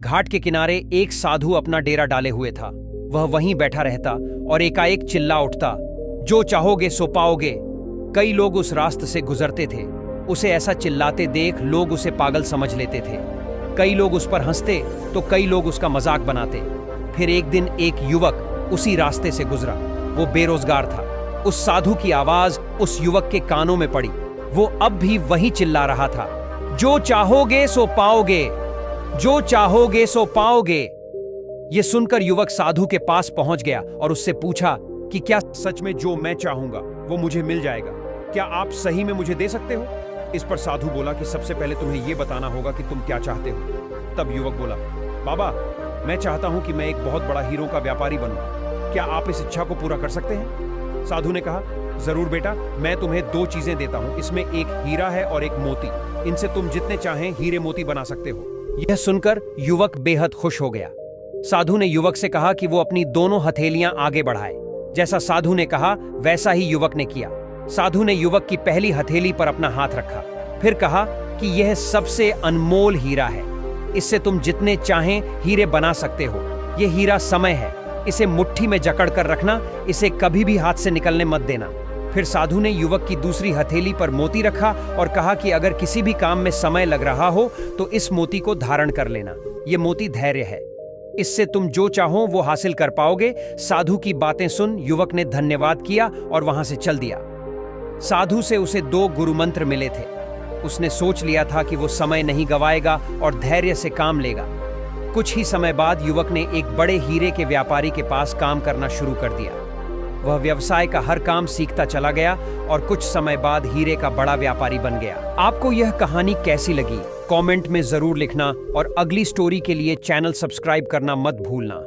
घाट के किनारे एक साधु अपना डेरा डाले हुए था। वह वहीं बैठा रहता और एकाएक चिल्ला उठता, जो चाहोगे सो पाओगे। कई लोग उस रास्ते से गुजरते थे। उसे ऐसा चिल्लाते देख लोग उसे पागल समझ लेते थे। कई लोग उस पर हंसते तो कई लोग उसका मजाक बनाते। फिर एक दिन एक युवक उसी रास्ते से गुजरा। वो बेरोजगार था। उस साधु की आवाज उस युवक के कानों में पड़ी। वो अब भी वहीं चिल्ला रहा था, जो चाहोगे सो पाओगे, जो चाहोगे सो पाओगे। ये सुनकर युवक साधु के पास पहुंच गया और उससे पूछा कि क्या सच में जो मैं चाहूंगा वो मुझे मिल जाएगा? क्या आप सही में मुझे दे सकते हो? इस पर साधु बोला कि सबसे पहले तुम्हें यह बताना होगा कि तुम क्या चाहते हो। तब युवक बोला, बाबा, मैं चाहता हूं कि मैं एक बहुत बड़ा हीरों का व्यापारी बनूं। क्या आप इस इच्छा को पूरा कर सकते हैं? साधु ने कहा, जरूर बेटा, मैं तुम्हें दो चीजें देता हूं। इसमें एक हीरा है और एक मोती। इनसे तुम जितने चाहें हीरे मोती बना सकते हो। यह सुनकर युवक बेहद खुश हो गया। साधु ने युवक से कहा कि वो अपनी दोनों हथेलियां आगे बढ़ाए। जैसा साधु ने कहा वैसा ही युवक ने किया। साधु ने युवक की पहली हथेली पर अपना हाथ रखा, फिर कहा कि यह सबसे अनमोल हीरा है। इससे तुम जितने चाहें हीरे बना सकते हो। यह हीरा समय है। इसे मुट्ठी में जकड़ कर रखना। इसे कभी भी हाथ से निकलने मत देना। फिर साधु ने युवक की दूसरी हथेली पर मोती रखा और कहा कि अगर किसी भी काम में समय लग रहा हो तो इस मोती को धारण कर लेना। यह मोती धैर्य है। इससे तुम जो चाहो वो हासिल कर पाओगे। साधु की बातें सुन युवक ने धन्यवाद किया और वहां से चल दिया। साधु से उसे 2 गुरु मंत्र मिले थे। उसने सोच लिया था कि वो समय नहीं गवाएगा और धैर्य से काम लेगा। कुछ ही समय बाद युवक ने एक बड़े हीरे के व्यापारी के पास काम करना शुरू कर दिया। वह व्यवसाय का हर काम सीखता चला गया और कुछ समय बाद हीरे का बड़ा व्यापारी बन गया। आपको यह कहानी कैसी लगी? कमेंट में जरूर लिखना और अगली स्टोरी के लिए चैनल सब्सक्राइब करना मत भूलना।